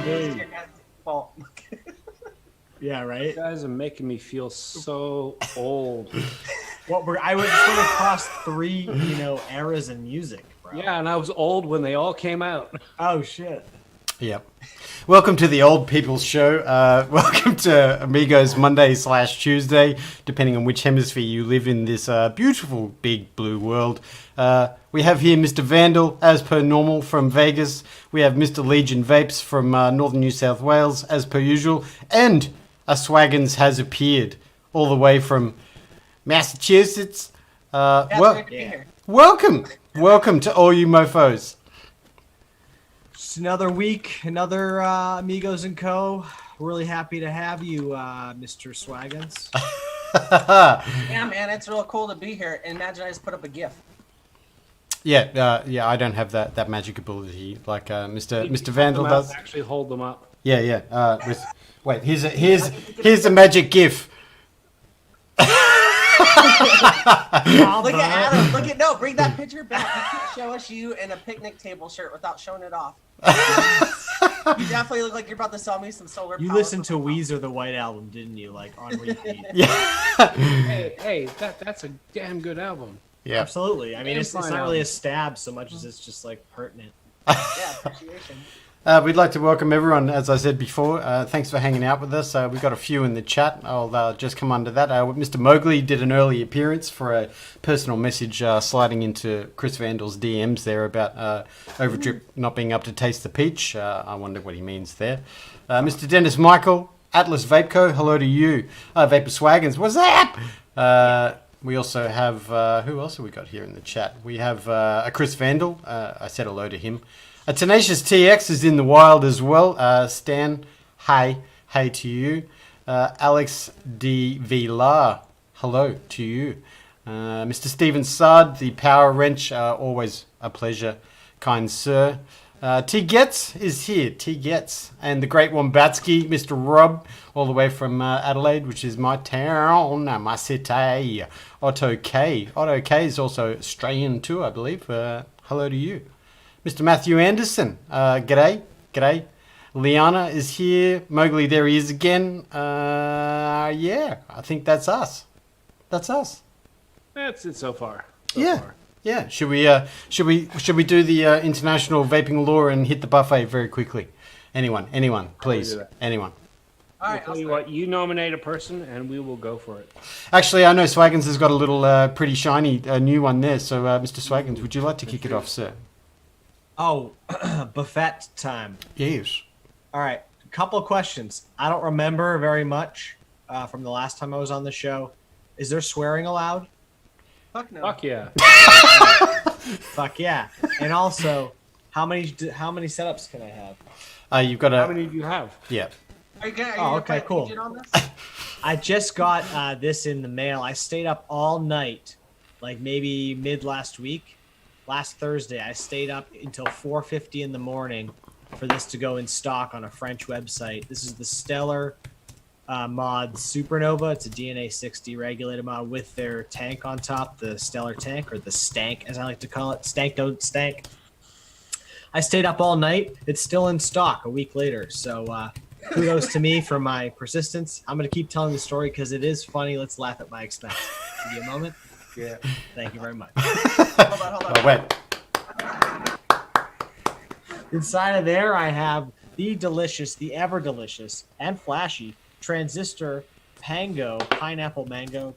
It's me. your guys' fault. Yeah, right. You guys are making me feel so old. I went across 3, eras in music, bro. Yeah, and I was old when they all came out. Oh shit. Yep. Welcome to the Old People's Show. Welcome to Amigos Monday / Tuesday, depending on which hemisphere you live in this beautiful big blue world. We have here Mr. Vandal, as per normal, from Vegas. We have Mr. Legion Vapes from northern New South Wales, as per usual. And a Swaggins has appeared all the way from Massachusetts. Great to be here. Welcome to all you mofos. Just another week, another Amigos and Co. Really happy to have you, Mr. Swaggins. Yeah, man, it's real cool to be here. Imagine I just put up a GIF. Yeah, I don't have that magic ability like Mr. Vandal does. Actually, hold them up. Yeah. Wait, here's a magic GIF. Look at Adam. No, bring that picture back. You can't show us you in a picnic table shirt without showing it off. You definitely look like you're about to sell me some solar. You listened to Weezer the White Album, didn't you? Like on repeat. Yeah. Hey, that's a damn good album. Yeah. Absolutely. I mean, it's not Fine really album. a stab so much as it's just like pertinent. Yeah, appreciation. We'd like to welcome everyone, as I said before. Thanks for hanging out with us. We've got a few in the chat. I'll just come under that. Mr. Mowgli did an early appearance for a personal message sliding into Chris Vandal's DMs there about Overdrip not being up to taste the peach. I wonder what he means there. Mr. Dennis Michael, Atlas Vapeco, hello to you. Vapor Swaggins, what's up? We also have, who else have we got here in the chat? We have a Chris Vandal. I said hello to him. A Tenacious TX is in the wild as well. Stan, hey to you. Alex D. Villar, hello to you. Mr. Stephen Sard, the Power Wrench, always a pleasure, kind sir. T. Getz is here, T. Getz. And the Great Wombatsky, Mr. Rob, all the way from Adelaide, which is my town, my city. Otto K. Otto K is also Australian too, I believe. Hello to you. Mr. Matthew Anderson, g'day. Liana is here. Mowgli, there he is again. Yeah, I think that's us. That's That's it so far. Yeah. Should we do the international vaping law and hit the buffet very quickly? Anyone, please, do that. anyone. All I'll right, tell you what, you nominate a person and we will go for it. Actually, I know Swaggins has got a little pretty shiny new one there. So, Mr. Swaggins, would you like to kick it off, sir? Oh, buffet time. Yes. All right, a couple of questions. I don't remember very much from the last time I was on the show. Is there swearing allowed? Fuck no. Fuck yeah. Fuck yeah. And also, how many setups can I have? You've got How many do you have? Yeah. Are you gonna okay, play cool. Legion on this? I just got this in the mail. I stayed up all night, like maybe mid last week. Last Thursday, I stayed up until 4:50 in the morning for this to go in stock on a French website. This is the Stellar mod Supernova. It's a DNA 60 regulated mod with their tank on top, the Stellar tank, or the stank, as I like to call it. Stank don't stank. I stayed up all night. It's still in stock a week later. So kudos to me for my persistence. I'm going to keep telling the story because it is funny. Let's laugh at my expense. Give you a moment. Yeah. Thank you very much. Hold on. Oh, wait. Inside of there, I have the delicious, the ever delicious, and flashy Transistor Pango Pineapple Mango.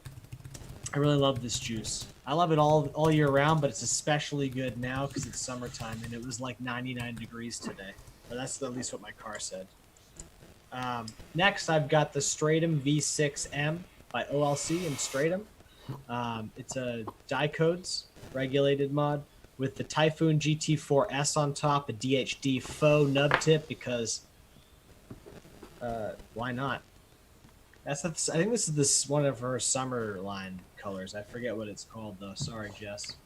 I really love this juice. I love it all year round, but it's especially good now because it's summertime, and it was like 99 degrees today. But that's at least what my car said. Next, I've got the Stratum V6M by OLC and Stratum. It's a Dicodes regulated mod with the Typhoon GT4S on top, a DHD faux nub tip because why not? I think this is one of her summer line colors. I forget what it's called though. Sorry, Jess.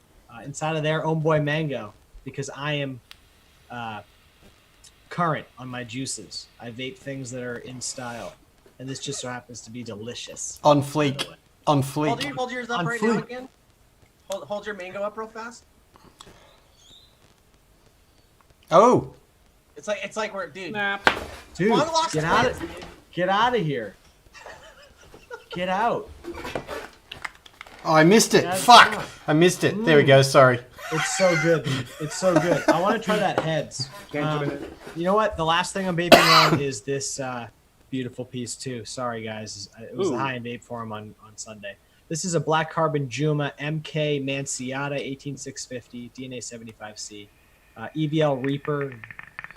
Inside of there, Homeboy Mango because I am current on my juices. I vape things that are in style, and this just so happens to be delicious. On fleek. On fleek. Hold yours up On right fleek. now again. Hold your mango up real fast. Oh. It's like we're dude. Snap. Dude, Long lost get out twins, of get out of here. Get out. Oh, I missed it. That's Fuck. enough. I missed it. There we go. Sorry. It's so good. It's so good. I want to try that heads. Can't do it. You know what? The last thing I'm vaping on is this beautiful piece too. Sorry guys, it was the Ooh. high end vape forum on Sunday. This is a black carbon Juma MK Manciata 18650 DNA 75C, EVL Reaper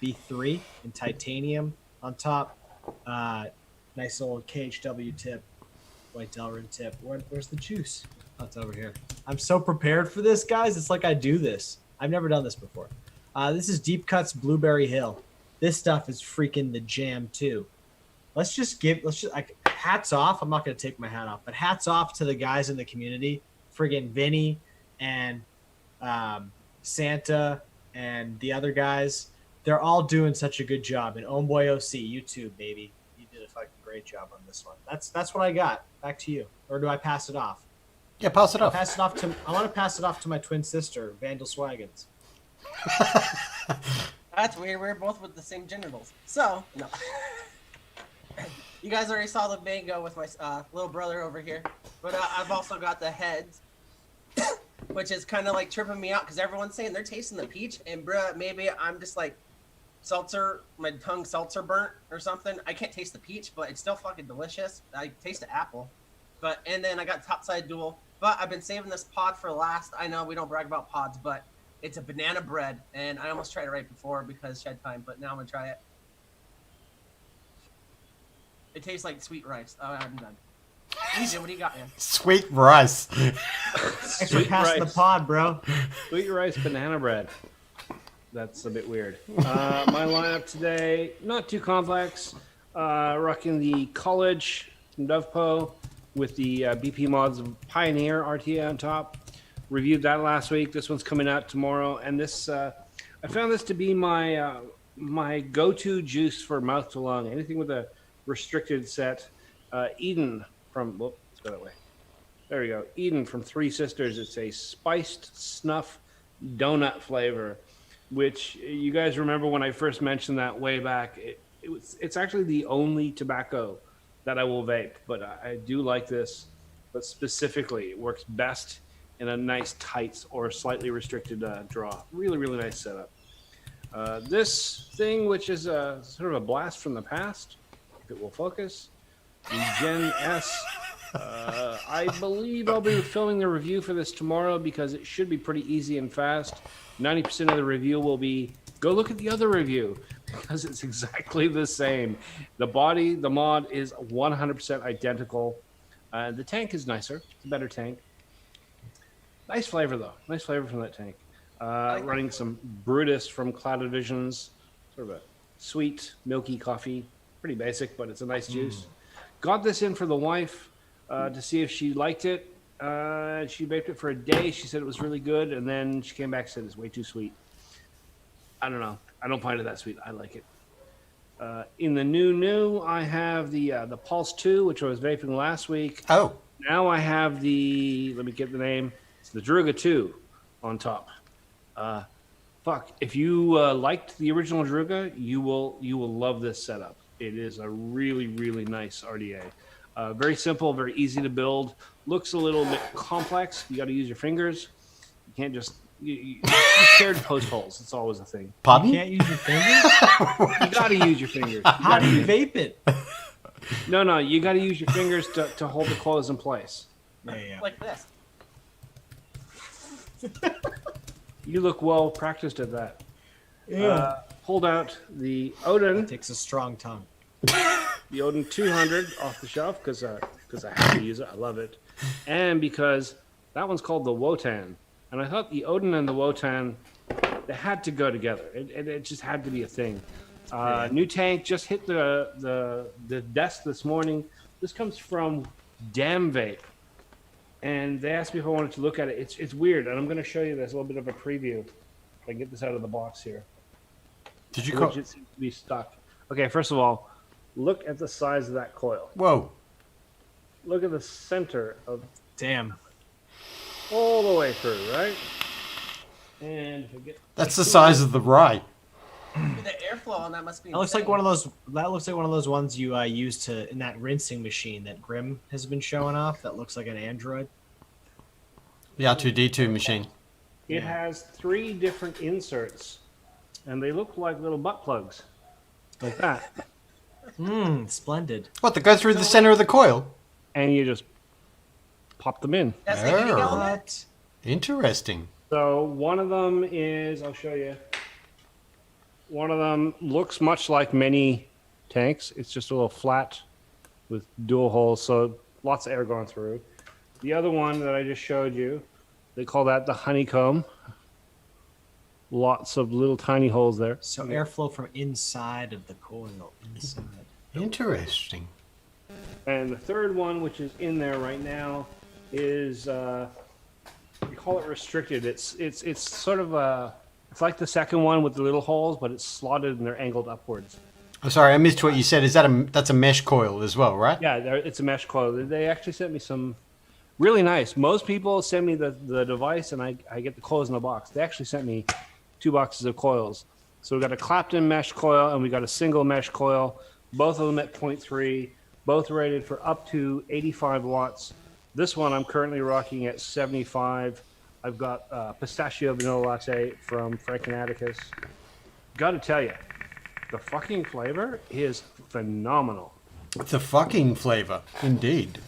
V3 in titanium on top. Nice little KHW tip, white Delrin tip. Where's the juice? Oh, it's over here. I'm so prepared for this, guys. It's like I do this. I've never done this before. This is Deep Cuts Blueberry Hill. This stuff is freaking the jam too. Let's just like hats off. I'm not gonna take my hat off, but hats off to the guys in the community. Friggin' Vinny and Santa and the other guys. They're all doing such a good job. And Homeboy OC, you too, baby. You did a fucking great job on this one. That's what I got. Back to you. Or do I pass it off? Yeah, pass it off. I want to pass it off to my twin sister, Vandal Swaggins. That's weird. We're both with the same genitals. So no. You guys already saw the mango with my little brother over here, but I've also got the heads, which is kind of like tripping me out because everyone's saying they're tasting the peach, and bruh, maybe I'm just like seltzer, my tongue seltzer burnt or something. I can't taste the peach, but it's still fucking delicious. I taste the apple, and then I got topside dual, but I've been saving this pod for last. I know we don't brag about pods, but it's a banana bread, and I almost tried it right before because shed time, but now I'm gonna try it. It tastes like sweet rice. Oh, I'm done. Easy, what do you got, man? Sweet rice. Thanks for Sweet passing the rice. pod, bro. Sweet rice banana bread. That's a bit weird. My lineup today, not too complex. Rocking the College from Dovpo with the BP mods of Pioneer RTA on top. Reviewed that last week. This one's coming out tomorrow. And this, I found this to be my my go-to juice for mouth to lung. Anything with a restricted set. Eden from, let's go that way. There we go. Eden from Three Sisters. It's a spiced snuff donut flavor, which you guys remember when I first mentioned that way back. It's actually the only tobacco that I will vape, but I do like this. But specifically, it works best in a nice tight or slightly restricted draw. Really, really nice setup. This thing, which is a sort of a blast from the past, if it will focus, the Gen S. I believe I'll be filming the review for this tomorrow because it should be pretty easy and fast. 90% of the review will be, go look at the other review because it's exactly the same. The body, the mod is 100% identical. The tank is nicer. It's a better tank. Nice flavor, though. Nice flavor from that tank. Running some Brutus from Clouded Visions. Sort of a sweet, milky coffee. Pretty basic, but it's a nice juice. Got this in for the wife to see if she liked it. She baked it for a day. She said it was really good, and then she came back and said it's way too sweet. I don't know. I don't find it that sweet. I like it. In the new, I have the Pulse 2, which I was vaping last week. Oh. Now I have the, let me get the name. It's the Druga 2 on top. Fuck. If you liked the original Druga, you will love this setup. It is a really, really nice RDA. Very simple, very easy to build. Looks a little bit complex. You got to use your fingers. You can't just you're scared to post holes. It's always a thing. Pardon? You can't use your fingers? You got to use your fingers. How do you vape it? No. You got to use your fingers to hold the clothes in place. Yeah. Like this. You look well practiced at that. Yeah. Pulled out the Odin. It takes a strong tongue. The Odin 200 off the shelf because I have to use it. I love it. And because that one's called the Wotan. And I thought the Odin and the Wotan, they had to go together. It just had to be a thing. New tank just hit the desk this morning. This comes from Damn Vape. And they asked me if I wanted to look at it. It's weird. And I'm going to show you this, a little bit of a preview. If I can get this out of the box here. Did you Which call? it seems to be stuck. Okay, first of all, look at the size of that coil. Whoa. Look at the center of Damn. all the way through, right? And if I get That's the size of the rye. The airflow on that must be. That looks like insane. one of those. That looks like one of those ones you use to in that rinsing machine that Grim has been showing off. That looks like an Android. The R2D2 machine. It has 3 different inserts, and they look like little butt plugs, like that. Splendid. What, that go through the center of the coil? And you just pop them in. That's the heating Oh. element. Interesting. So one of them is, I'll show you. One of them looks much like many tanks. It's just a little flat with dual holes, so lots of air going through. The other one that I just showed you, they call that the honeycomb. Lots of little tiny holes there. So airflow from inside of the coil. Inside. Interesting. And the third one, which is in there right now, is we call it restricted. It's sort of it's like the second one with the little holes, but it's slotted and they're angled upwards. I'm sorry, I missed what you said. Is that's a mesh coil as well, right? Yeah, it's a mesh coil. They actually sent me some really nice. Most people send me the device and I get the coils in a box. They actually sent me 2 boxes of coils. So we got a clapped-in mesh coil and we got a single mesh coil. Both of them at 0.3. Both rated for up to 85 watts. This one I'm currently rocking at 75. I've got pistachio vanilla latte from Frank and Atticus. Got to tell you, the fucking flavor is phenomenal. It's a fucking flavor, indeed.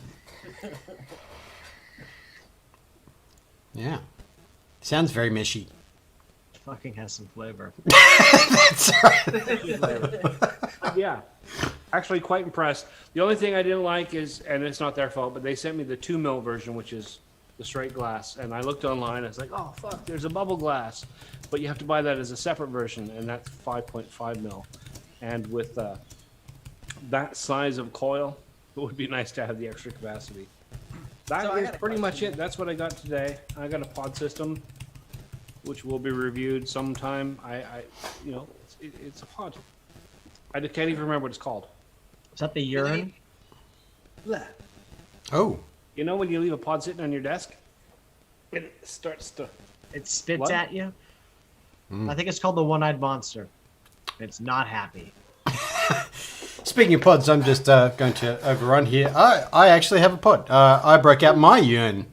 Yeah. Sounds very meshy. Fucking has some flavor. That's right. Yeah, actually quite impressed. The only thing I didn't like is, and it's not their fault, but they sent me the 2 mil version, which is the straight glass. And I looked online, I was like, oh fuck, there's a bubble glass. But you have to buy that as a separate version, and that's 5.5 mil. And with that size of coil, it would be nice to have the extra capacity. That So I is got a pretty much question. it. That's what I got today. I got a pod system, which will be reviewed sometime. It's a pod. I can't even remember what it's called. Is that the urine? Oh. You know when you leave a pod sitting on your desk? It starts to... It spits What? at you. I think it's called the one-eyed monster. It's not happy. Speaking of pods, I'm just going to overrun here. I actually have a pod. I broke out my urn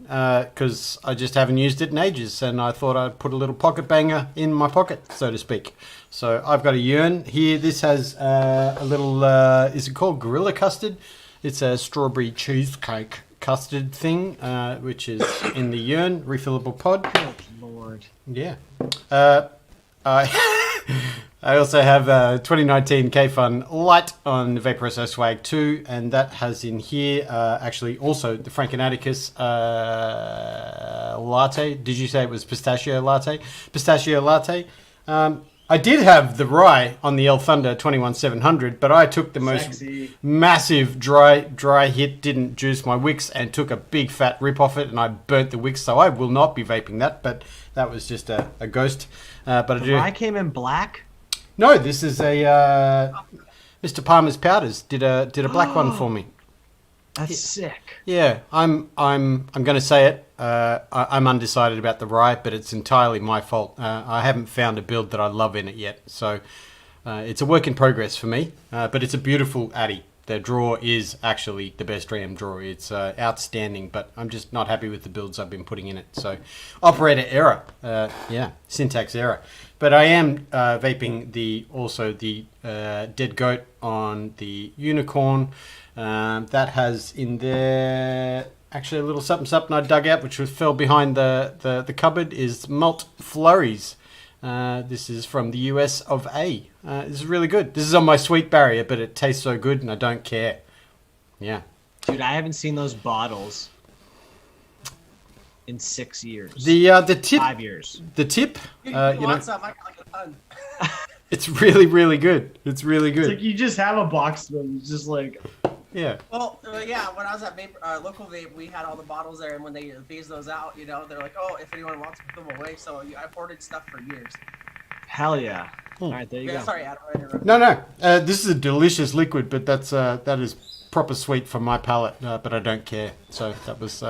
because I just haven't used it in ages, and I thought I'd put a little pocket banger in my pocket, so to speak. So I've got a urn here. This has a little, is it called Gorilla Custard? It's a strawberry cheesecake custard thing, which is in the urn, refillable pod. Good lord. Yeah. I also have 2019 K-Fun Light on Vaporesso Swag 2, and that has in here actually also the Frank and Atticus latte. Did you say it was pistachio latte? Pistachio latte. I did have the rye on the El Thunder 21700, but I took the most Sexy. massive dry hit, didn't juice my wicks, and took a big fat rip off it, and I burnt the wicks, so I will not be vaping that, but that was just a ghost. But I do. I came in black. No, this is a Mr. Palmer's Powders did a black one for me. That's sick. Yeah, I'm going to say it. I'm undecided about the rye, but it's entirely my fault. I haven't found a build that I love in it yet, so it's a work in progress for me. But it's a beautiful Addy. The draw is actually the best RAM draw. It's outstanding, but I'm just not happy with the builds I've been putting in it. So, operator error. Syntax error. But I am vaping the Dead Goat on the Unicorn. That has in there actually a little something I dug out, which fell behind the cupboard, is Malt Flurries. This is from the US of A. This is really good. This is on my sweet barrier, but it tastes so good and I don't care. Yeah. Dude, I haven't seen those bottles in 6 years. The tip. 5 years. The tip. You You know, want some? I got like a ton. it's really, really good. It's really It's good. like you just have a box of them. It's just like, Yeah. Well, yeah, when I was at local vape, we had all the bottles there, and when they phased those out, they're like, oh, if anyone wants, put them away. So I hoarded stuff for years. hell yeah. All right, there you Yeah, go. sorry, Adam. I interrupted. No. This is a delicious liquid, but that is proper sweet for my palate. But I don't care. So that was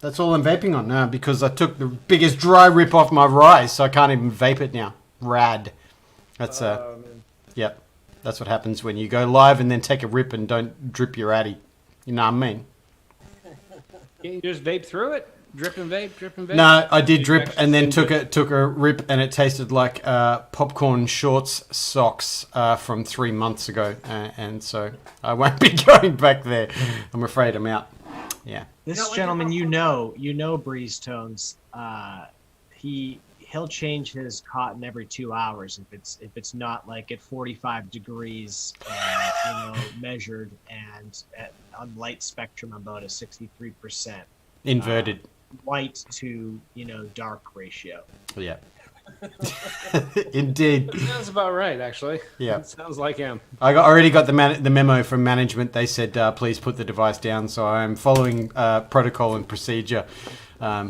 that's all I'm vaping on now because I took the biggest dry rip off my rye, so I can't even vape it now. Rad. That's Man. yep. That's what happens when you go live and then take a rip and don't drip your addy. You know what I mean? Can't you just vape through it? Drip and vape, drip and vape? No, I did drip actually and then seem took a rip, and it tasted like popcorn shorts socks from 3 months ago, and so I won't be going back there. I'm afraid I'm out. Yeah. This No, gentleman, Breeze Tones. He'll change his cotton every 2 hours if it's not like at 45 degrees, measured and on light spectrum about a 63% Inverted. white to dark ratio. Yeah. Indeed. That sounds about right, actually. Yeah. It sounds like him. Already got the memo from management. They said, please put the device down. So I'm following protocol and procedure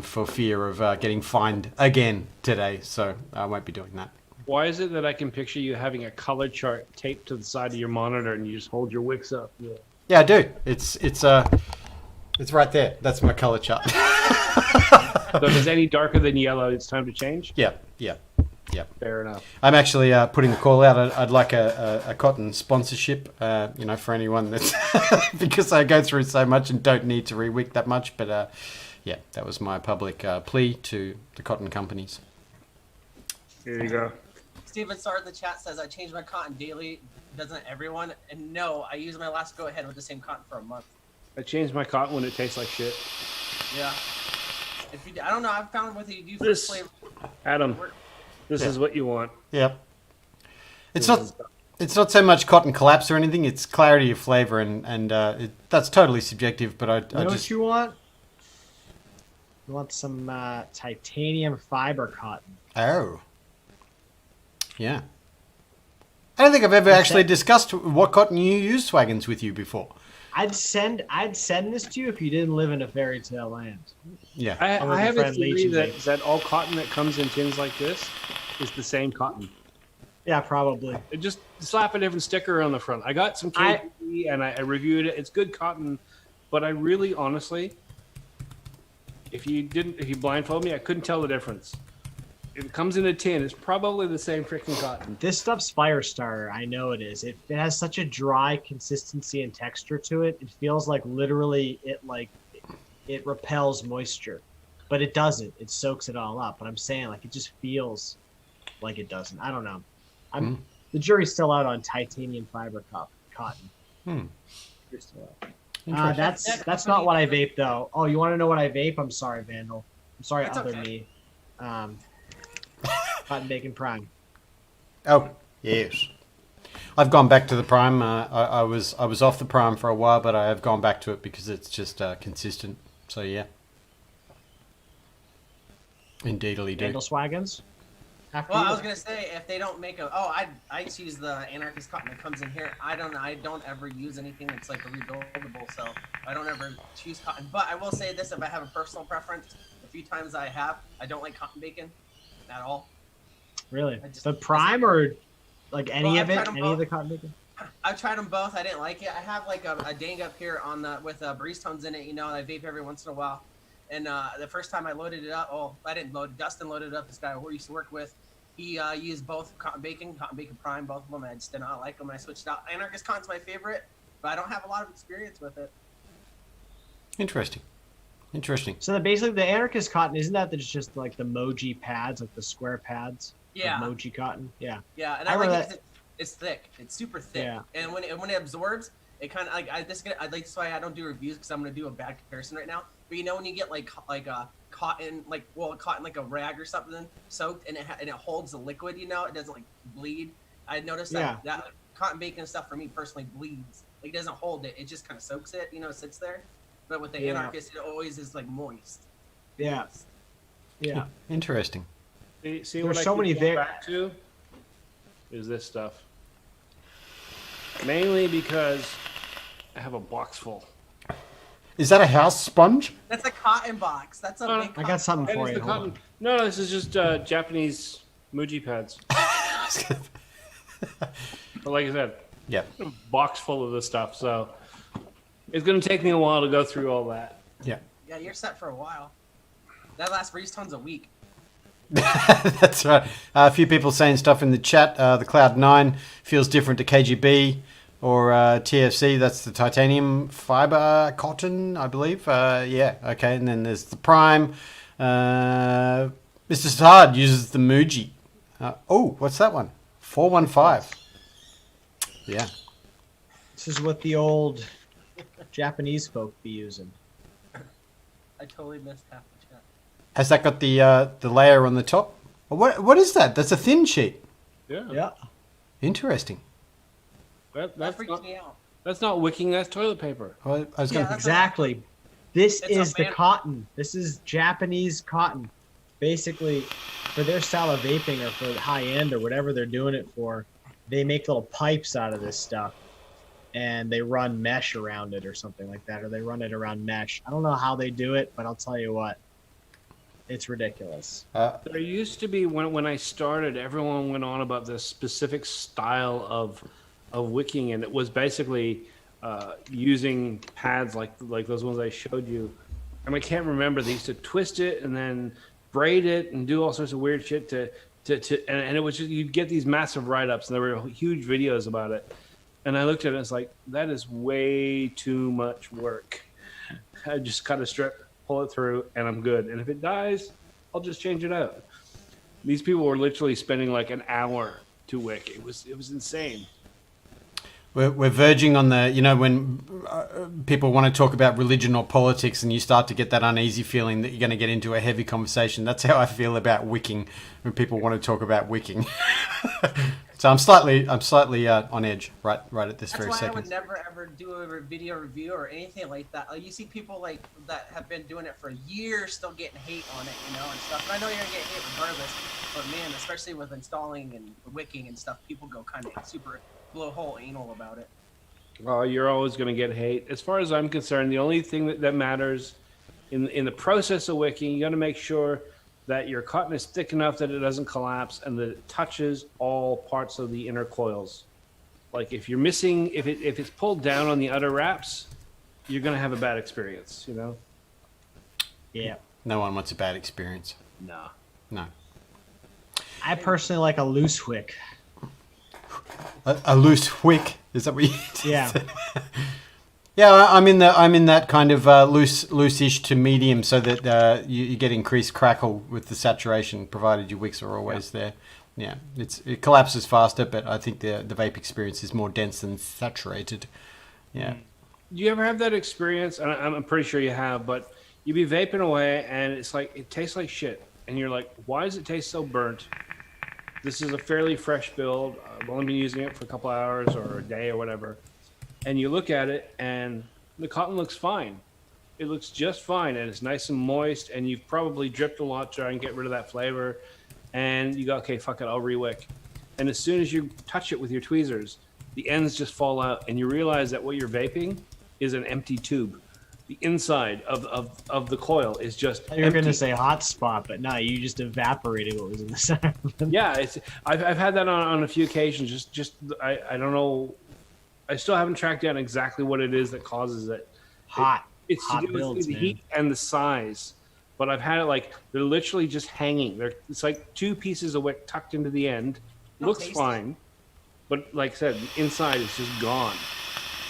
for fear of getting fined again today. So I won't be doing that. Why is it that I can picture you having a color chart taped to the side of your monitor and you just hold your wicks up? Yeah, I do. It's right there. That's my color chart. So if it's any darker than yellow, it's time to change? Yeah. Fair enough. I'm actually putting the call out. I'd like a cotton sponsorship, for anyone that's because I go through so much and don't need to re-wick that much. But yeah, that was my public plea to the cotton companies. Here you go. Steven Sard in the chat says, I change my cotton daily. Doesn't everyone? And no, I use my last go ahead with the same cotton for a month. I changed my cotton when it tastes like shit. Yeah. I don't know. I've found with you do This- flavor. Adam, this Yeah. is what you want. Yep. It's not so much cotton collapse or anything. It's clarity of flavor, and that's totally subjective. But I What just you want? You want some titanium fiber cotton. oh yeah. I don't think I've ever actually discussed what cotton you use, Swaggins, with you before. I'd send this to you if you didn't live in a fairy tale land. Yeah. I have a friend theory Legion that, made. that all cotton that comes in tins like this is the same cotton. Yeah, probably. Just slap a different sticker on the front. I got some KP and I reviewed it. It's good cotton, but I really, honestly, if you blindfold me, I couldn't tell the difference. If it comes in a tin, it's probably the same freaking cotton. This stuff's fire starter. I know it is. It has such a dry consistency and texture to it. It feels like literally it repels moisture, but it doesn't. It soaks it all up. But I'm saying it just feels like it doesn't. I don't know. The jury's still out on titanium fiber cotton. You're still out. That's not what I vape though. Oh, you want to know what I vape? I'm sorry, Vandal. I'm sorry, That's other okay. me. Cotton Bacon Prime. Oh yes. I've gone back to the Prime. I was off the Prime for a while, but I have gone back to it because it's just consistent. So yeah. Indeedly do. Vandal Swaggins. After Well, you. I was gonna say if they don't make I choose the anarchist cotton that comes in here. I don't ever use anything that's like a rebuildable, so I don't ever choose cotton. But I will say this: if I have a personal preference, a few times I don't like cotton bacon at all. Really? I just- The Prime or like any Well, of I've it? tried 'em Any of both. the cotton bacon? I've tried them both. I didn't like it. I have like a dang up here on the with breeze tones in it. I vape every once in a while. And the first time I loaded it up, I didn't load it. Dustin loaded it up. This guy who I used to work with, he used both cotton bacon prime, both of them. And I just did not like them. I switched out. Anarchist cotton's my favorite, but I don't have a lot of experience with it. Interesting. So basically the anarchist cotton, isn't that just like the Moji pads, like the square pads? Yeah. Of Moji cotton? Yeah. Yeah, and I I like remember it 'cause it's thick. It's super thick. Yeah. And when it absorbs, it kind of that's why I don't do reviews because I'm gonna do a bad comparison right now. But when you get like a cotton cotton like a rag or something soaked and it holds the liquid, it doesn't like bleed. I noticed that cotton bacon stuff for me personally bleeds. Like it doesn't hold it. It just kind of soaks it. It sits there. But with the anarchist, it always is like moist. Yeah. Yeah. Interesting. See There's what so I many keep going back to is this stuff. Mainly because I have a box full. Is that a house sponge? That's a cotton box. That's a big I got something That for is you. the Hold cotton. on. No, this is just Japanese Muji pads. But like I said, Yeah. a box full of this stuff. So it's going to take me a while to go through all that. Yeah. Yeah, you're set for a while. That last breeze tone's a week. That's right. A few people saying stuff in the chat. The Cloud 9 feels different to KGB or TFC. That's the titanium fiber cotton, I believe. Yeah, okay. And then there's the Prime. Mr. Saad uses the Muji. What's that one? 415. Yeah. This is what the old Japanese folk be using. I totally missed half the chat. Has that got the layer on the top? What is that? That's a thin sheet. Yeah. Interesting. That freaks me out. That's not wicking. That's toilet paper. I was going to. Exactly. This It's a is the van- cotton. This is Japanese cotton. Basically, for their style of vaping or for high end or whatever they're doing it for, they make little pipes out of this stuff and they run mesh around it or something like that, or they run it around mesh. I don't know how they do it, but I'll tell you what, it's ridiculous. There used to be when I started, everyone went on about this specific style of wicking, and it was basically using pads like those ones I showed you. I can't remember. They used to twist it and then braid it and do all sorts of weird shit and it was just, you'd get these massive write-ups, and there were huge videos about it. And I looked at it and it's like, that is way too much work. I just cut a strip, pull it through, and I'm good. And if it dies, I'll just change it out. These people were literally spending like an hour to wick. It was insane. We're verging on the, when people want to talk about religion or politics and you start to get that uneasy feeling that you're going to get into a heavy conversation. That's how I feel about wicking when people want to talk about wicking. So I'm slightly on edge right at this very That's why I second. would never ever do a video review or anything like that. Like, you see people like that have been doing it for years still getting hate on it, and stuff. And I know you're gonna get hate regardless, but man, especially with installing and wicking and stuff, people go kind of super blowhole anal about it. Well, you're always going to get hate. As far as I'm concerned, the only thing that matters in the process of wicking, you got to make sure that your cotton is thick enough that it doesn't collapse and that it touches all parts of the inner coils. Like if you're missing, if it's pulled down on the outer wraps, you're going to have a bad experience, Yeah. No one wants a bad experience. No. I personally like a loose wick. A loose wick, is that what you? Yeah. Yeah, I'm in that kind of loose-ish to medium, so that you get increased crackle with the saturation, provided your wicks are always there. Yeah, it collapses faster, but I think the vape experience is more dense and saturated. Yeah. Do you ever have that experience? And I'm pretty sure you have, but you be vaping away and it's like it tastes like shit, and you're like, why does it taste so burnt? This is a fairly fresh build. I've only been using it for a couple hours or a day or whatever. And you look at it and the cotton looks fine. It looks just fine, and it's nice and moist, and you've probably dripped a lot to try and get rid of that flavor. And you go, okay, fuck it, I'll re-wick. And as soon as you touch it with your tweezers, the ends just fall out, and you realize that what you're vaping is an empty tube. The inside of the coil is just You're going to say hot spot, but no, you just evaporated what was in the center. Yeah, I've had that on a few occasions. I don't know. I still haven't tracked down exactly what it is that causes it. It's hot to do builds, with the man. heat and the size. But I've had it like they're literally just hanging. It's like two pieces of wick tucked into the end. Looks tasty. fine, but like I said, the inside is just gone.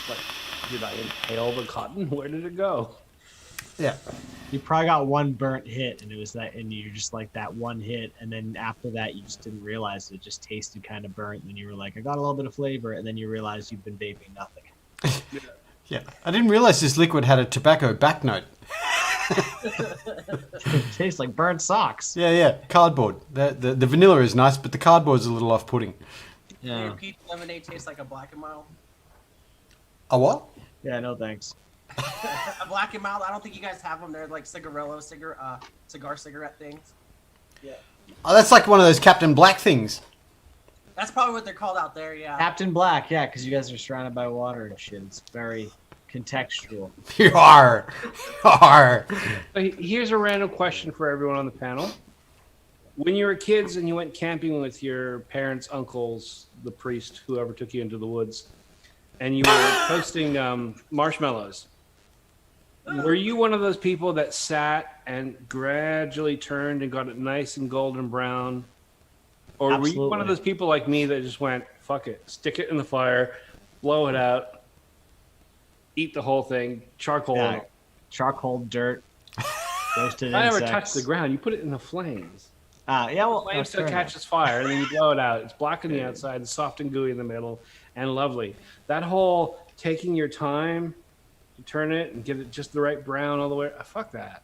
Like, did I inhale the cotton? Where did it go? Yeah. You probably got one burnt hit, and it was that, and you're just like that one hit, and then after that, you just didn't realize it just tasted kind of burnt, and then you were like, I got a little bit of flavor, and then you realize you've been vaping nothing. Yeah. I didn't realize this liquid had a tobacco back note. It tastes like burnt socks. Yeah. Cardboard. The vanilla is nice, but the cardboard's a little off-putting. Yeah. Your peach lemonade tastes like a Black and Mild. A what? Yeah, no thanks. A Black and Mild. I don't think you guys have them. They're like cigarillo cigarette things. Yeah. Oh, that's like one of those Captain Black things. That's probably what they're called out there. Yeah. Captain Black, yeah, because you guys are surrounded by water and shit. It's very contextual. You are. Here's a random question for everyone on the panel. When you were kids and you went camping with your parents, uncles, the priest, whoever took you into the woods, and you were toasting marshmallows, Were you one of those people that sat and gradually turned and got it nice and golden brown? Or were you one of Absolutely. those people like me that just went, fuck it, stick it in the fire, blow it out, eat the whole thing, charcoal and Yeah, all? charcoal, dirt, roasted I never insects. touched the ground. You put it in the flames. Yeah, well, The flame still fair enough. catches fire, and then you blow it out. It's black on the outside, it's soft and gooey in the middle, and lovely. That whole taking your time to turn it and get it just the right brown all the way. Fuck that.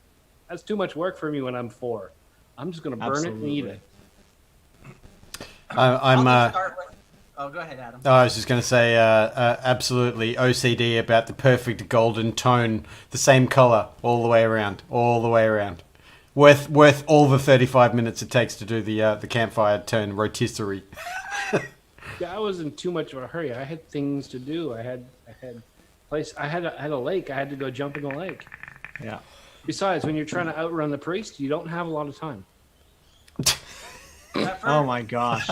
That's too much work for me when I'm 4. I'm just going to burn it and eat it. I'm. I'll just start with. Oh, go ahead, Adam. I was just going to say, absolutely OCD about the perfect golden tone, the same color all the way around, Worth all the 35 minutes it takes to do the campfire turn rotisserie. Yeah, I was in too much of a hurry. I had things to do. I had a lake. I had to go jump in the lake. Yeah. Besides, when you're trying to outrun the priest, you don't have a lot of time. Oh my gosh.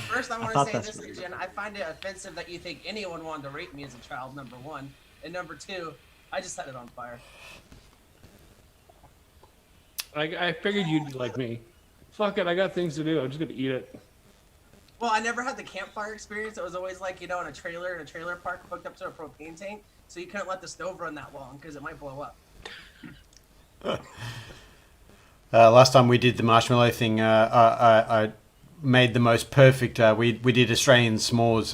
First, I want thought to say that's this, weird. Jen. I find it offensive that you think anyone wanted to rape me as a child, number one. And number two, I just set it on fire. I figured you'd be like me. Fuck it, I got things to do. I'm just going to eat it. Well, I never had the campfire experience. It was always like, in a trailer park hooked up to a propane tank. So you couldn't let the stove run that long because it might blow up. Last time we did the marshmallow thing, I made the most perfect. We did Australian s'mores,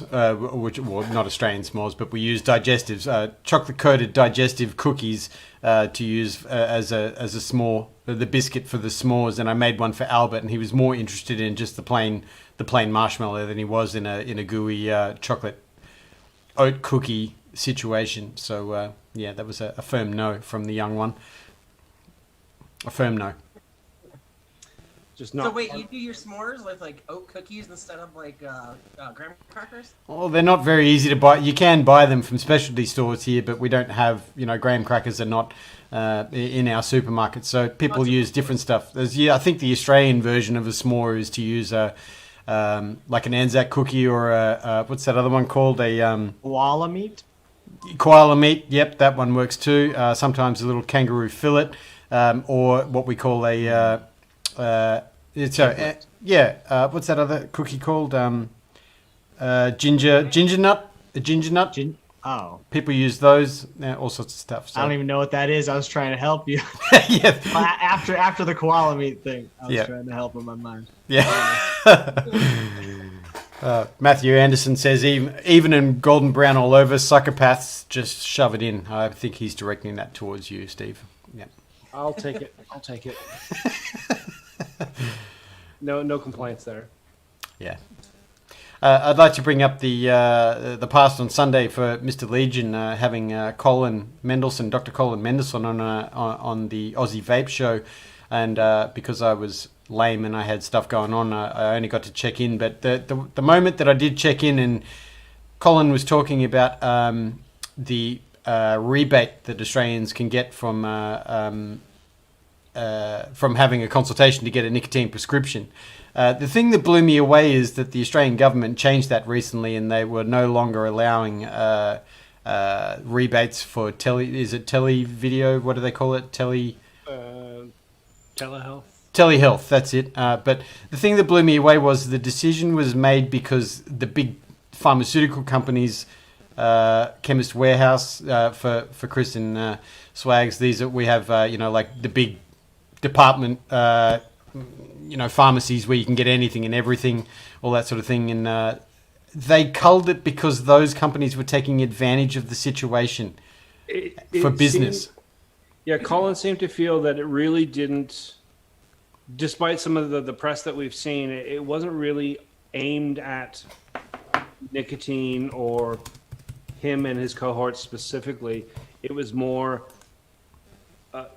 not Australian s'mores, but we used digestives, chocolate coated digestive cookies to use as a s'more, the biscuit for the s'mores. And I made one for Albert, and he was more interested in just the plain marshmallow than he was in a gooey chocolate oat cookie situation. So yeah, that was a firm no from the young one. A firm no. Just not. So wait, you do your s'mores with like oat cookies instead of like graham crackers? Well, they're not very easy to buy. You can buy them from specialty stores here, but we don't have, graham crackers are not in our supermarkets. So people use different stuff. I think the Australian version of a s'more is to use like an Anzac cookie or what's that other one called? Koala meat? Koala meat. Yep, that one works too. Sometimes a little kangaroo fillet, or what we call what's that other cookie called? Ginger nut. A ginger nut. Oh. People use those. All sorts of stuff. So. I don't even know what that is. I was trying to help you. Yeah. After the koala meat thing, I was Yeah. trying to help in my mind. Yeah. Matthew Anderson says, even in golden brown all over, psychopaths just shove it in. I think he's directing that towards you, Steve. Yeah. I'll take it. No complaints there. Yeah. I'd like to bring up the past on Sunday for Mr. Legion having Dr. Colin Mendelsohn on the Aussie Vape Show, and because I was lame and I had stuff going on, I only got to check in. But the moment that I did check in, and Colin was talking about the rebate that Australians can get from having a consultation to get a nicotine prescription. The thing that blew me away is that the Australian government changed that recently, and they were no longer allowing rebates for tele video? What do they call it? Telehealth. Telehealth, that's it. But the thing that blew me away was the decision was made because the big pharmaceutical companies, Chemist Warehouse for Chris and Swags, these we have like the big department pharmacies where you can get anything and everything, all that sort of thing, and they culled it because those companies were taking advantage of the situation for business. Colin seemed to feel that it really didn't, despite some of the press that we've seen, it wasn't really aimed at nicotine or him and his cohorts specifically. It was more,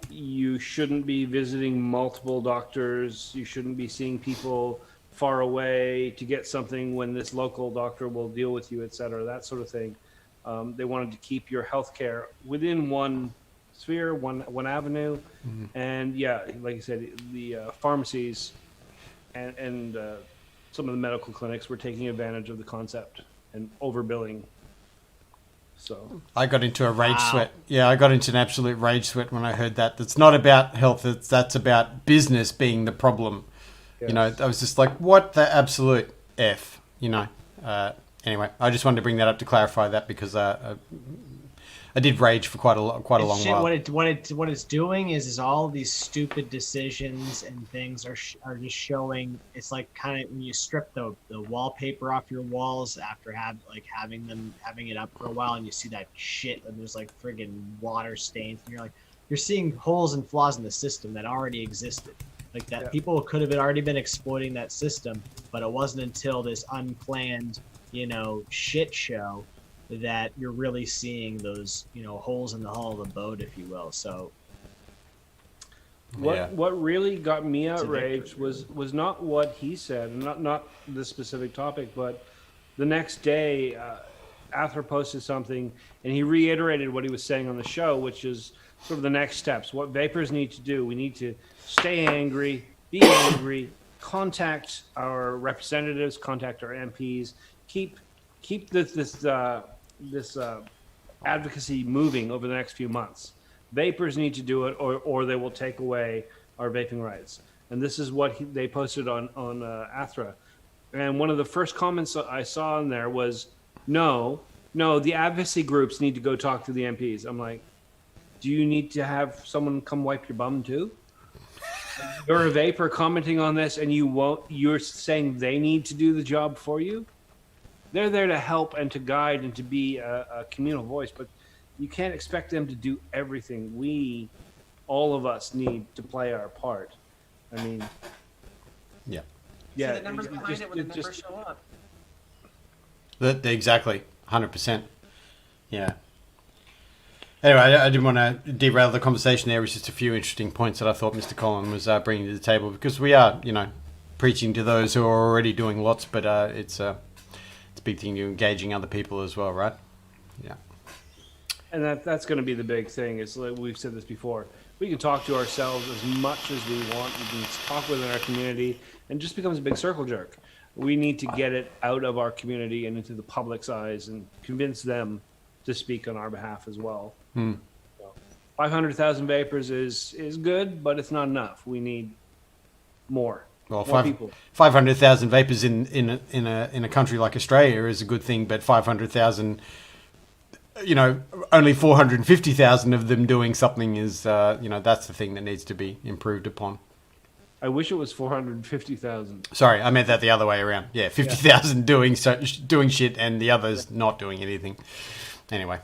you shouldn't be visiting multiple doctors. You shouldn't be seeing people far away to get something when this local doctor will deal with you, etc. That sort of thing. They wanted to keep your healthcare within one sphere, one avenue. Mm-hmm. And like you said, the pharmacies and some of the medical clinics were taking advantage of the concept and overbilling. So I got into a rage Wow. sweat. Yeah, I got into an absolute rage sweat when I heard that. It's not about health. That's about business being the problem. You know, yes. I was just like, what the absolute F, you know. Anyway, I just wanted to bring that up to clarify that because I did rage for quite a long Shit, while. what it's doing is all these stupid decisions and things are just showing. It's like kind of when you strip the wallpaper off your walls after having it up for a while, and you see that shit, and there's like friggin' water stains, and you're seeing holes and flaws in the system that already existed. Like that, Yeah. people could have already been exploiting that system, but it wasn't until this unplanned, shit show that you're really seeing those, holes in the hull of the boat, if you will. So Yeah. What really got me a outraged was not what he said, and not this specific topic, but the next day, Arthur posted something, and he reiterated what he was saying on the show, which is sort of the next steps. What vapors need to do: we need to stay angry, be angry, contact our representatives, contact our MPs, keep this advocacy moving over the next few months. Vapors need to do it, or they will take away our vaping rights. And this is what they posted on Athra. And one of the first comments I saw in there was, no, the advocacy groups need to go talk to the MPs. I'm like, do you need to have someone come wipe your bum too? You're a vapor commenting on this, and you're saying they need to do the job for you? They're there to help and to guide and to be a communal voice, but you can't expect them to do everything. All of us need to play our part. I mean, Yeah. See the numbers behind it when the numbers show up. Exactly, 100%. Yeah. Anyway, I didn't want to derail the conversation there. It was just a few interesting points that I thought Mr. Collin was bringing to the table, because we are, preaching to those who are already doing lots, but it's a big thing to engaging other people as well, right? Yeah. and that's going to be the big thing. Is like we've said this before. We can talk to ourselves as much as we want. We can talk within our community, and it just becomes a big circle jerk. We need to get it out of our community and into the public's eyes and convince them to speak on our behalf as well. 500,000 vapors is good, but it's not enough. We need more. Well, more people. 500,000 vapors in a country like Australia is a good thing, but 500,000, only 450,000 of them doing something is, that's the thing that needs to be improved upon. I wish it was 450,000. Sorry, I meant that the other way around. Yeah, 50,000 doing shit and the others not doing anything. Anyway,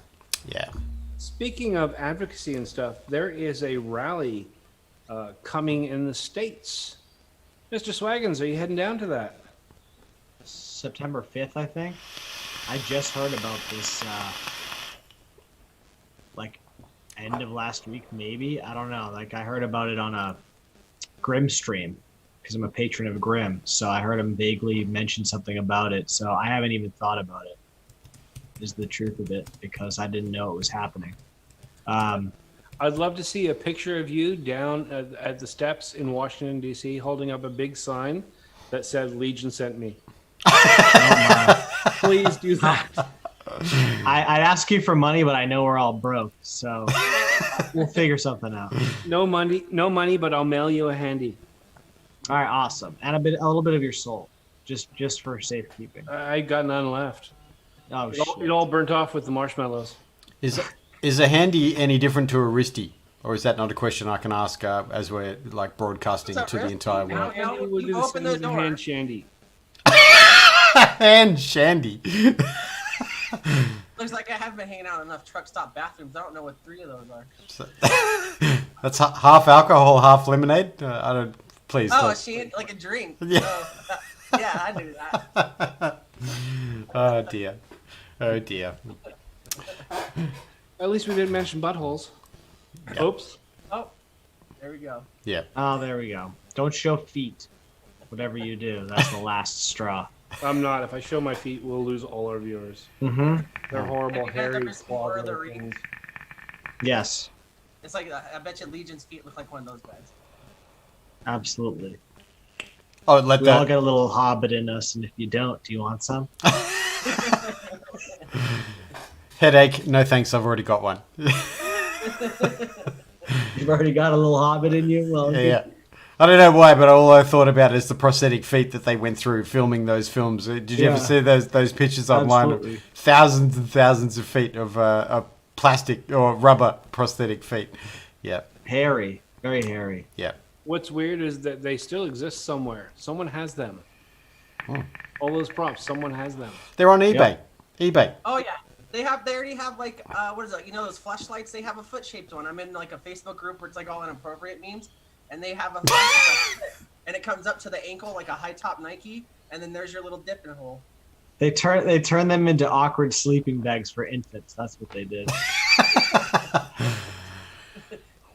yeah. Speaking of advocacy and stuff, there is a rally coming in the States. Mr. Swaggins, are you heading down to that? September 5th, I think. I just heard about this, end of last week, maybe. I don't know. I heard about it on a Grimm stream because I'm a patron of Grimm. So I heard him vaguely mention something about it. So I haven't even thought about it, is the truth of it, because I didn't know it was happening. I'd love to see a picture of you down at the steps in Washington, D.C., holding up a big sign that said, Legion sent me. Please do that. I'd ask you for money, but I know we're all broke, so we'll figure something out. No money, but I'll mail you a handy. All right, awesome. And a little bit of your soul, just for safekeeping. I got none left. Oh, It all burnt off with the marshmallows. Is a handy any different to a wristy? Or is that not a question I can ask as we're broadcasting to the entire world? Handy would be the open same the as a door. hand shandy. And Shandy. Looks like I haven't been hanging out in enough truck stop bathrooms. I don't know what 3 of those are. That's half alcohol, half lemonade. I don't. Please. Oh, don't. she like a drink. Yeah. Yeah, I knew that. Oh dear. Oh dear. At least we didn't mention buttholes. Yeah. Oops. Oh, there we go. Yeah. Oh, there we go. Don't show feet. Whatever you do, that's the last straw. I'm not. If I show my feet, we'll lose all our viewers. Mm-hmm. They're horrible, Have you guys hairy, ever seen Lord of the clawed Rings? things. Yes, It's like I bet you Legion's feet look like one of those guys. absolutely. Oh, let We all that. get a little hobbit in us, and if you don't, do you want some? Headache? No thanks. I've already got one. You've already got a little hobbit in you. Well, Yeah. I don't know why, but all I thought about is the prosthetic feet that they went through filming those films. Did you ever Yeah. see those pictures online? Absolutely. Of thousands and thousands of feet of plastic or rubber prosthetic feet. Yeah, hairy, very hairy. yeah. What's weird is that they still exist somewhere. Someone has them. All those props, someone has them. They're on eBay. eBay. Oh yeah, they already have like what is it? You know those flashlights? They have a foot shaped one. I'm in like a Facebook group where it's like all inappropriate memes, and they have a flashlight, and it comes up to the ankle like a high top Nike, and then there's your little dipping hole. They turn them into awkward sleeping bags for infants. That's what they did.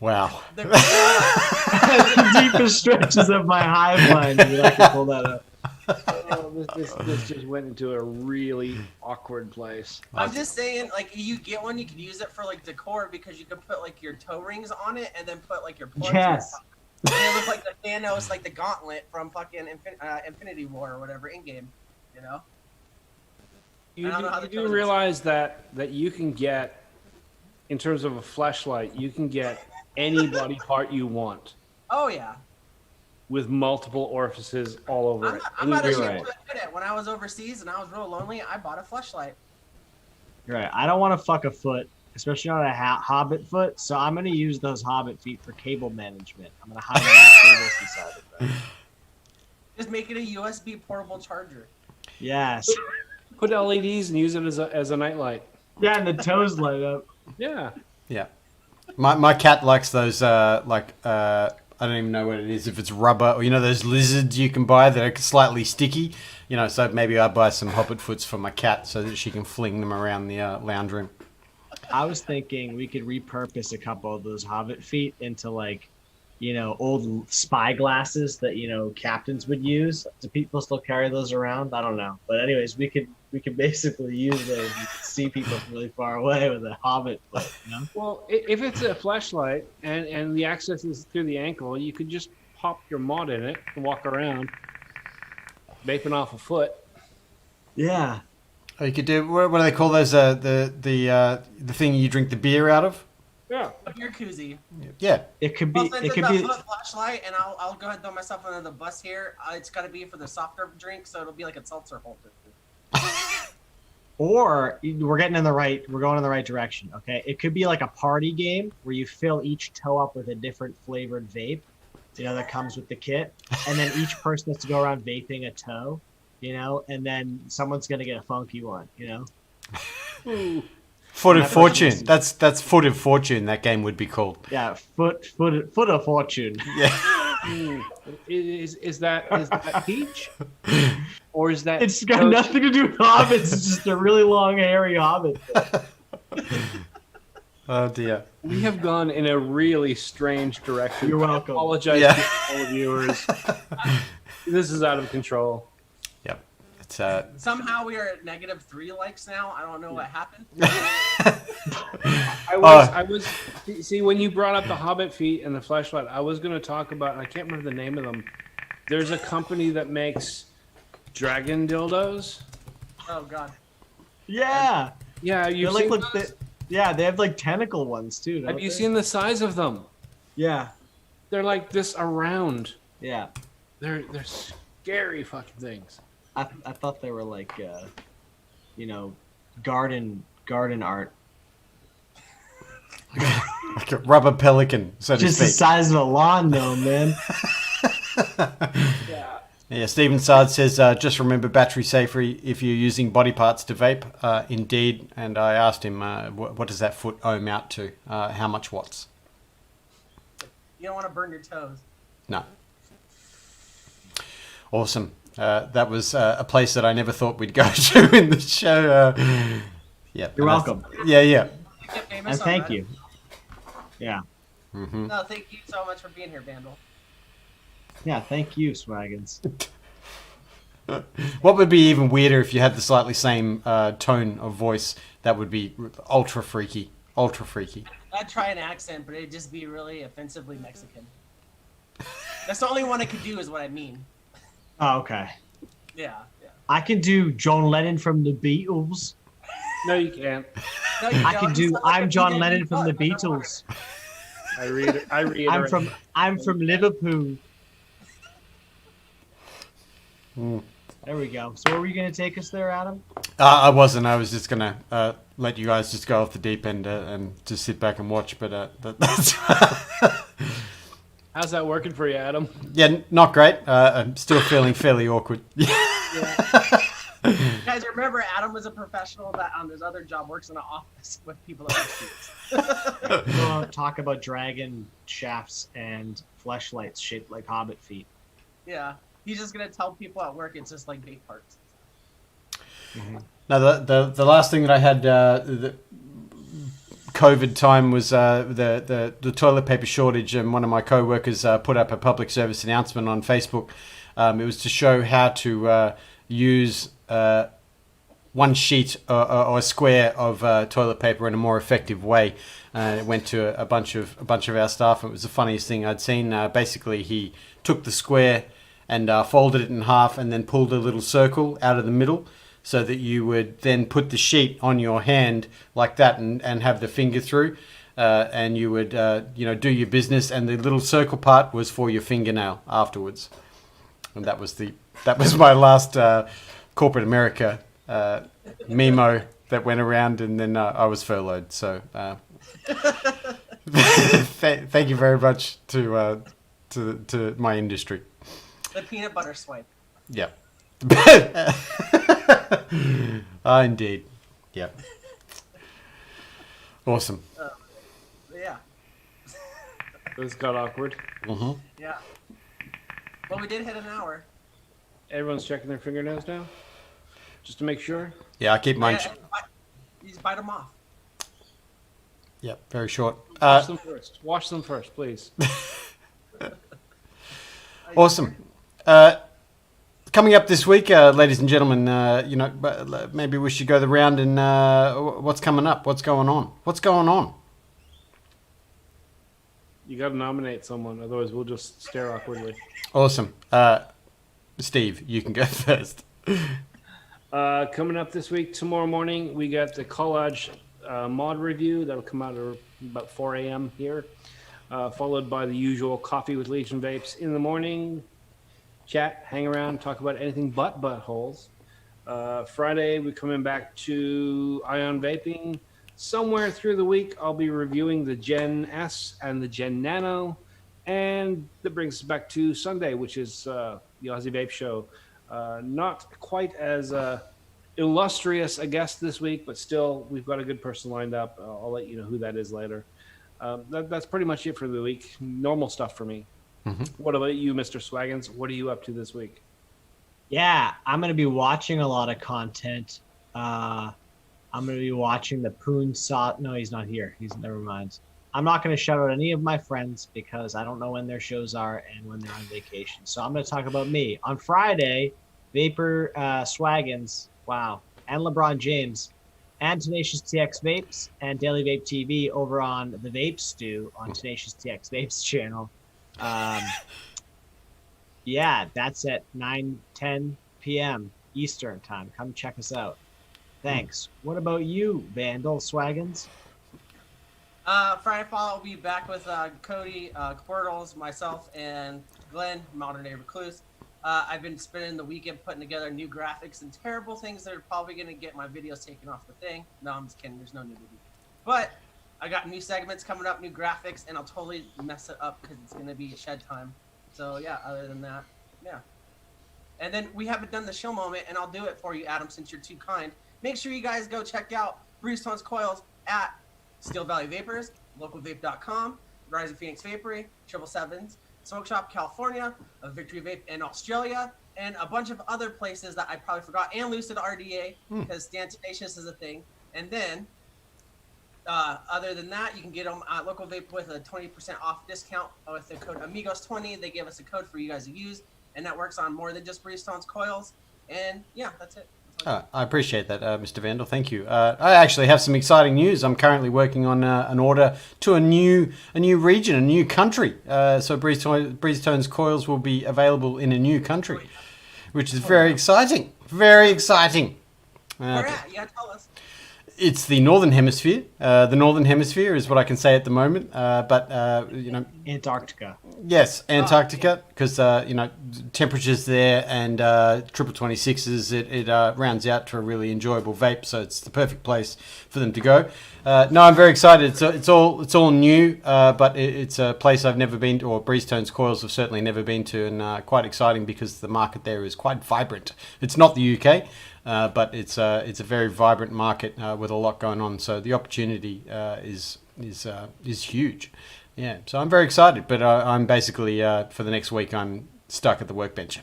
Wow. They're- The deepest stretches of my hive mind. Dude, I can pull that up. Oh, this just went into a really awkward place. I'm just saying, like, you get one, you can use it for like decor because you could put like your toe rings on it and then put like your plugs in Yes. it. And it looks like the Thanos, like the gauntlet from fucking Infinity War or whatever in game, you know? You I don't know how do, the you do toes- realize that you can get, in terms of a flashlight, you can get any body part you want Oh yeah. with multiple orifices all over I'm it. I'm not You're ashamed right. to admit it. When I was overseas and I was real lonely, I bought a flashlight. You're right. I don't want to fuck a foot, especially not a hobbit foot. So I'm gonna use those hobbit feet for cable management. I'm gonna hide my cables inside of them. Just make it a USB portable charger. Yes. Put LEDs and use it as a nightlight. Yeah, and the toes light up. Yeah. Yeah. My cat likes those I don't even know what it is, if it's rubber or those lizards you can buy that are slightly sticky. So maybe I buy some hobbit foots for my cat so that she can fling them around the lounge room. I was thinking we could repurpose a couple of those hobbit feet into old spy glasses that captains would use. Do people still carry those around? I don't know. But anyways, we could basically use those. You could see people from really far away with a hobbit foot, Well, if it's a flashlight and the access is through the ankle, you could just pop your mod in it and walk around, vaping off a foot. Yeah. Or you could do, what do they call those? The thing you drink the beer out of? Yeah. A beer koozie. Yeah. It could Well, be since it it's could a be foot flashlight, and I'll go ahead and throw myself under the bus here. It's got to be for the softer drink, so it'll be like a seltzer holder. or we're going in the right direction, okay? It could be like a party game where you fill each toe up with a different flavored vape, that comes with the kit, and then each person has to go around vaping a toe, and then someone's going to get a funky one, Foot of That Fortune. person's- That's Foot of Fortune, that game would be called. Yeah, foot of fortune. Yeah. Is that peach? Or is that It's got nothing to do with hobbits. It's just a really long, hairy hobbit. Oh dear. We have gone in a really strange direction. You're welcome. I apologize Yeah. to all the viewers. This is out of control. Yep. It's Somehow we are at -3 likes now. I don't know what happened. I was see when you brought up the Hobbit feet and the flashlight, I was going to talk about, I can't remember the name of them. There's a company that makes dragon dildos. Oh god. Yeah. Yeah, They're you've like, seen look, those? they have like tentacle ones too. Have don't you they? seen the size of them? Yeah. They're like this around. Yeah. They're scary fucking things. I thought they were like, garden art. like a rubber pelican, so to Just the speak. size of a lawn, though, man. Yeah. Yeah, Stephen Sard says, just remember battery safer if you're using body parts to vape. Indeed. And I asked him, what does that foot ohm out to? How much watts? You don't want to burn your toes. No. Awesome. That was a place that I never thought we'd go to in the show. Yeah. You're welcome. Yeah. You get famous And on thank that. you. Yeah. Mm-hmm. No, thank you so much for being here, Vandal. Yeah, thank you, Swaggins. What would be even weirder if you had the slightly same tone of voice? That would be ultra freaky. Ultra freaky. I'd try an accent, but it'd just be really offensively Mexican. That's the only one I could do, is what I mean. Oh, okay. Yeah. I can do John Lennon from the Beatles. No, you can't. No, you I don't. can You do. sound like I'm a John PJ Lennon from the underwater. Beatles. I reiterate. I'm from Liverpool. Mm. There we go. So where were you going to take us there, Adam? I wasn't. I was just gonna let you guys just go off the deep end and just sit back and watch. But that's How's that working for you, Adam? yeah, not great. I'm still feeling fairly awkward. Guys, remember Adam was a professional that on his other job works in an office with people that wear suits. We don't talk about dragon shafts and fleshlights shaped like hobbit feet. Yeah, he's just gonna tell people at work it's just like bait parts. Now the last thing that I had the COVID time was the toilet paper shortage, and one of my co-workers put up a public service announcement on Facebook. It was to show how to use one sheet or a square of toilet paper in a more effective way. It went to a bunch of our staff. It was the funniest thing I'd seen. Basically, he took the square and folded it in half, and then pulled a little circle out of the middle, so that you would then put the sheet on your hand like that, and have the finger through, and you would do your business, and the little circle part was for your fingernail afterwards. And that was my last corporate America memo that went around, and then I was furloughed. So thank you very much to my industry. The peanut butter swipe. Yeah. Indeed. Yeah. Awesome. Yeah. This got awkward. Mm-hmm. Yeah. Well, we did hit an hour. Everyone's checking their fingernails now, just to make sure. Yeah, I keep mine. You just bite them off. Yeah, very short. Wash them first. Wash them first, please. Awesome. Coming up this week, ladies and gentlemen, maybe we should go the round and what's coming up? What's going on? What's going on? You got to nominate someone, otherwise we'll just stare awkwardly. Awesome. Steve, you can go first. Coming up this week, tomorrow morning, we got the collage mod review. That'll come out at about 4 a.m. here, followed by the usual Coffee with Legion Vapes in the morning. Chat, hang around, talk about anything but buttholes. Friday, we're coming back to Ion Vaping. Somewhere through the week, I'll be reviewing the Gen S and the Gen Nano. And that brings us back to Sunday, which is the Aussie Vape Show. Not quite as illustrious a guest this week, but still, we've got a good person lined up. I'll let you know who that is later. That's pretty much it for the week. Normal stuff for me. Mm-hmm. What about you, Mr. Swaggins? What are you up to this week? Yeah, I'm going to be watching a lot of content. I'm going to be watching the Poon Saw. No, he's not here. Never mind. I'm not going to shout out any of my friends because I don't know when their shows are and when they're on vacation. So I'm going to talk about me. On Friday, Vapor Swaggins, wow, and LeBron James, and Tenacious TX Vapes, and Daily Vape TV over on the Vape Stew on Tenacious TX Vapes channel. Yeah, that's at 9-10 p.m. Eastern time. Come check us out. Thanks. What about you, Vandal Swaggins? Friday fall, I'll be back with Cody, Portals, myself, and Glenn, Modern Day Recluse. I've been spending the weekend putting together new graphics and terrible things that are probably going to get my videos taken off the thing. No, I'm just kidding. There's no nudity. But I got new segments coming up, new graphics, and I'll totally mess it up because it's going to be shed time. So, yeah, other than that, yeah. And then we haven't done the show moment, and I'll do it for you, Adam, since you're too kind. Make sure you guys go check out Breeze Tones Coils at Steel Valley Vapors, localvape.com, Rising Phoenix Vapory, 777s, Smoke Shop California, Victory Vape in Australia, and a bunch of other places that I probably forgot, and Lucid RDA, because Stand Tenacious is a thing. And then, other than that, you can get them at Local Vape with a 20% off discount with the code Amigos20. They give us a code for you guys to use, and that works on more than just Breeze Tones Coils. And yeah, that's it. I appreciate that, Mr. Vandal. Thank you. I actually have some exciting news. I'm currently working on an order to a new region, a new country. So Breeze Tones Coils will be available in a new country, which is very exciting. Very exciting. Where at? You gotta tell us. It's the northern hemisphere. The northern hemisphere is what I can say at the moment. But Antarctica. yes, Antarctica, because temperatures there and triple 26s. It rounds out to a really enjoyable vape. So it's the perfect place for them to go. No, I'm very excited. It's all new, but it's a place I've never been to, or Breezetone's Coils have certainly never been to, and quite exciting because the market there is quite vibrant. It's not the UK. But it's a very vibrant market with a lot going on. So the opportunity is huge. Yeah. So I'm very excited. But I'm basically for the next week I'm stuck at the workbench.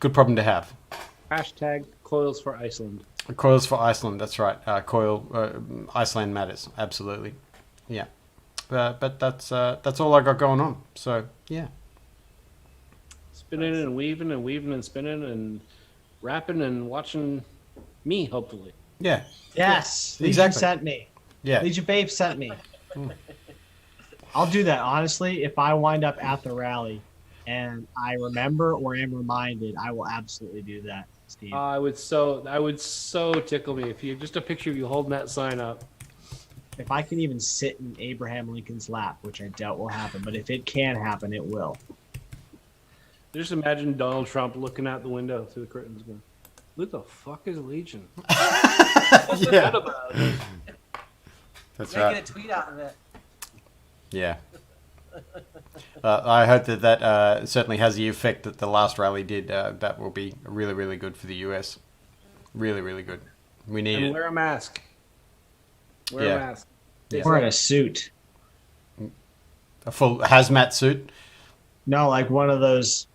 Good problem to have. Hashtag coils for Iceland. Coils for Iceland. That's right. Iceland matters. Absolutely. Yeah. But that's all I got going on. So yeah. Spinning and weaving and spinning and rapping and watching me, hopefully. Yeah. Yes. Legion Exactly. sent me. Yeah. Legion Babe sent me. I'll do that. Honestly, if I wind up at the rally and I remember or am reminded, I will absolutely do that, Steve. I would so tickle me if you just a picture of you holding that sign up. If I can even sit in Abraham Lincoln's lap, which I doubt will happen, but if it can happen, it will. Just imagine Donald Trump looking out the window through the curtains going, "Who the fuck is Legion? What's that about?" That's Making right. a tweet out of it. Yeah. I hope that certainly has the effect that the last rally did. That will be really, really good for the US. Really, really good. We need And it. wear a mask. Wear Yeah. a mask. Yeah. Wearing a suit. A full hazmat suit. No, like one of those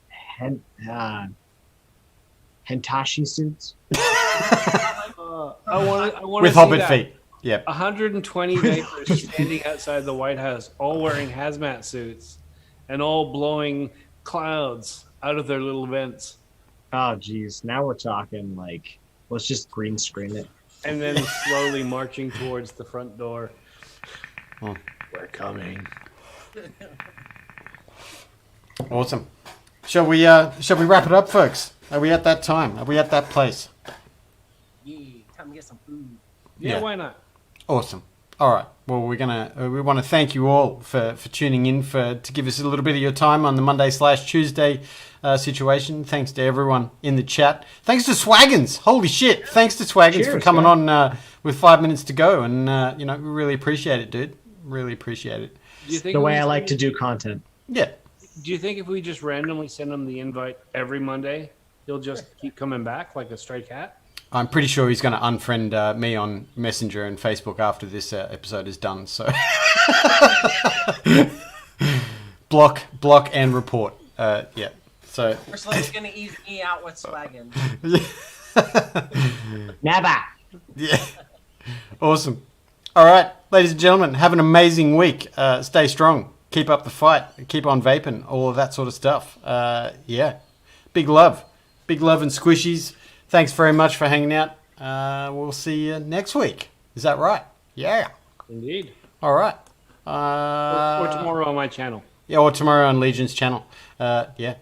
Hentashi suits. I want With to hobbit feet. Yep. 120 vapors standing outside the White House, all wearing hazmat suits, and all blowing clouds out of their little vents, Oh, geez. Now we're talking like, let's just green screen it. and then slowly marching towards the front door. Oh. We're coming. Awesome. Shall we wrap it up, folks? Are we at that time? Are we at that place? Yeah, time to get some food. Yeah, Yeah. why not? Awesome. All right. Well, we want to thank you all for tuning in to give us a little bit of your time on the Monday/Tuesday situation. Thanks to everyone in the chat. Thanks to Swaggins. Holy shit! Thanks to Swaggins for Cheers, coming man. on with 5 minutes to go, and we really appreciate it, dude. Really appreciate it. Do you think The if way we I like send- to do content. Yeah. Do you think if we just randomly send him the invite every Monday, he'll just keep coming back like a stray cat? I'm pretty sure he's going to unfriend me on Messenger and Facebook after this episode is done. So block, and report. Yeah. So First, he's gonna ease me out with swagging. Never. yeah. Awesome. All right, ladies and gentlemen, have an amazing week. Stay strong. Keep up the fight. Keep on vaping. All of that sort of stuff. Yeah. Big love and squishies. Thanks very much for hanging out. We'll see you next week. Is that right? Yeah. Indeed. All right. Or tomorrow on my channel. Yeah, or tomorrow on Legion's channel. Yeah.